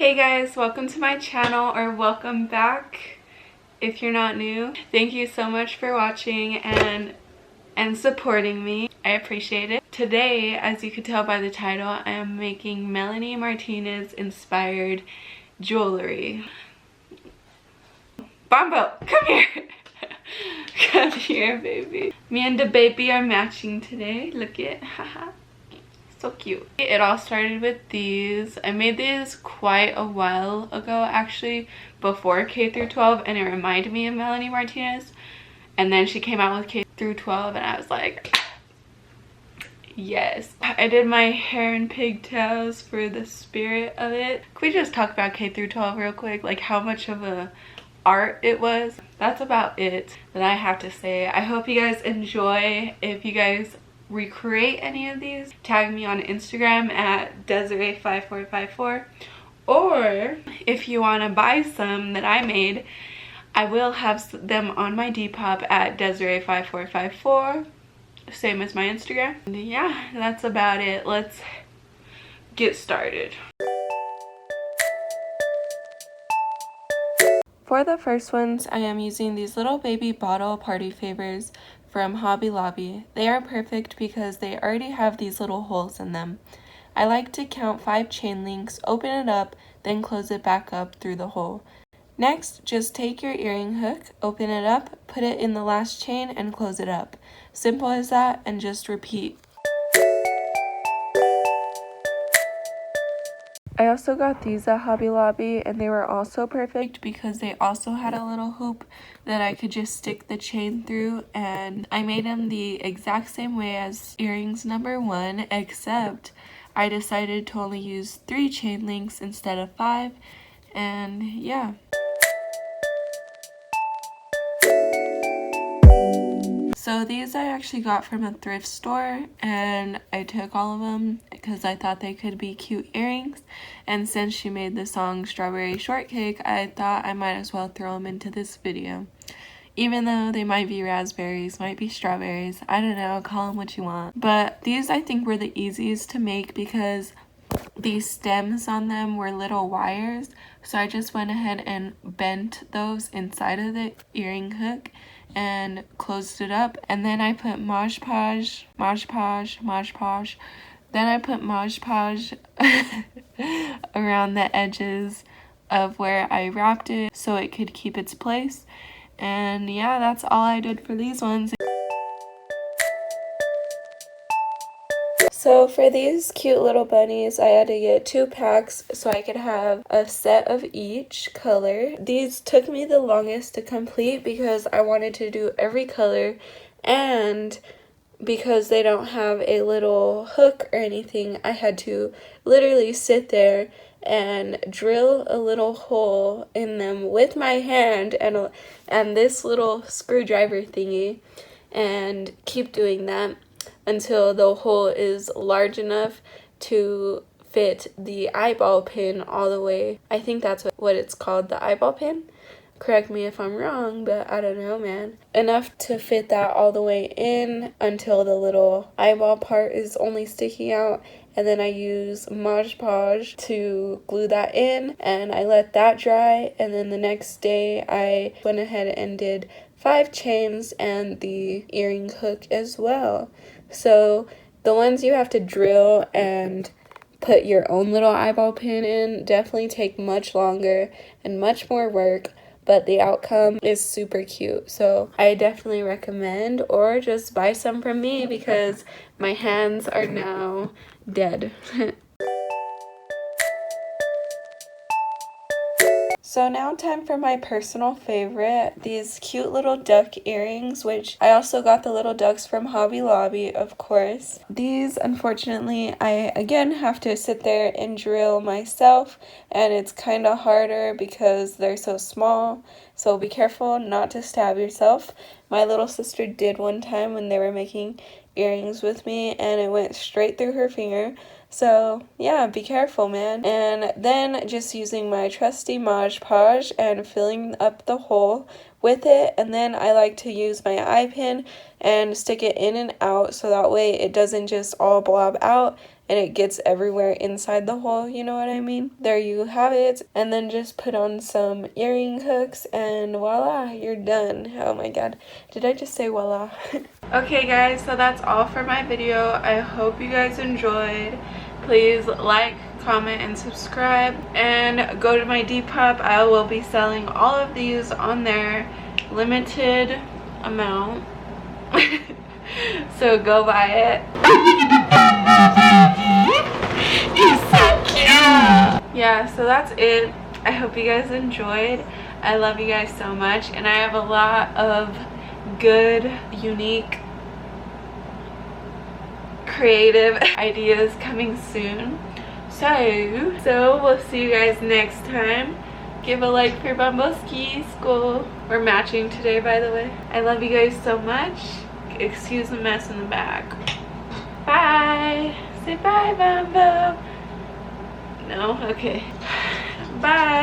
Hey guys, welcome to my channel, or welcome back if you're not new. Thank you so much for watching and supporting me. I appreciate it. Today, as you could tell by the title, I am making Melanie Martinez inspired jewelry. Bombo, come here. Come here, baby. Me and the baby are matching today. Look it. Haha. So cute. It all started with these. I made these quite a while ago, actually, before K through 12, and it reminded me of Melanie Martinez. And then she came out with K through 12, and I was like, yes. I did my hair in pigtails for the spirit of it. Can we just talk about K through 12 real quick? Like how much of a art it was. That's about it that I have to say. I hope you guys enjoy. If you guys recreate any of these, tag me on Instagram at Desiree5454, or if you want to buy some that I made, I will have them on my Depop at Desiree5454, same as my Instagram. And yeah, that's about it. Let's get started. For the first ones, I am using these little baby bottle party favors from Hobby Lobby. They are perfect because they already have these little holes in them. I like to count 5 chain links, open it up, then close it back up through the hole. Next, just take your earring hook, open it up, put it in the last chain, and close it up. Simple as that, and just repeat. I also got these at Hobby Lobby, and they were also perfect because they also had a little hoop that I could just stick the chain through, and I made them the exact same way as earrings number 1, except I decided to only use 3 chain links instead of 5, and yeah. So these I actually got from a thrift store, and I took all of them because I thought they could be cute earrings, and since she made the song Strawberry Shortcake, I thought I might as well throw them into this video. Even though they might be raspberries, might be strawberries, I don't know, call them what you want. But these I think were the easiest to make because these stems on them were little wires, so I just went ahead and bent those inside of the earring hook and closed it up, and then I put Mod Podge, then I put Mod Podge around the edges of where I wrapped it so it could keep its place. And yeah, that's all I did for these ones. So for these cute little bunnies, I had to get 2 packs so I could have a set of each color. These took me the longest to complete because I wanted to do every color, and because they don't have a little hook or anything, I had to literally sit there and drill a little hole in them with my hand and this little screwdriver thingy, and keep doing that until the hole is large enough to fit the eyeball pin all the way. I think that's what it's called, the eyeball pin. Correct me if I'm wrong, but I don't know, man. Enough to fit that all the way in until the little eyeball part is only sticking out, and then I use Mod Podge to glue that in, and I let that dry, and then the next day I went ahead and did 5 chains and the earring hook as well. So the ones you have to drill and put your own little eyeball pin in definitely take much longer and much more work, but the outcome is super cute. So I definitely recommend, or just buy some from me because my hands are now dead. So now time for my personal favorite, these cute little duck earrings, which I also got the little ducks from Hobby Lobby, of course. These, unfortunately, I again have to sit there and drill myself, and it's kind of harder because they're so small, so be careful not to stab yourself. My little sister did one time when they were making earrings with me, and it went straight through her finger. So yeah, be careful, man. And then just using my trusty Mod Podge and filling up the hole with it, and then I like to use my eye pin and stick it in and out so that way it doesn't just all blob out and it gets everywhere inside the hole, you know what I mean? There you have it. And then just put on some earring hooks and voila, you're done. Oh my god, did I just say voila? Okay guys, so that's all for my video. I hope you guys enjoyed. Please like, comment, and subscribe, and go to my Depop. I will be selling all of these on there, limited amount. So go buy it. He's so cute. Yeah, so that's it. I hope you guys enjoyed. I love you guys so much, and I have a lot of good, unique, creative ideas coming soon. So we'll see you guys next time. Give a like for Bumboski School. We're matching today, by the way. I love you guys so much. Excuse the mess in the back. Bye. Say bye, Bumbo. No? Okay. Bye.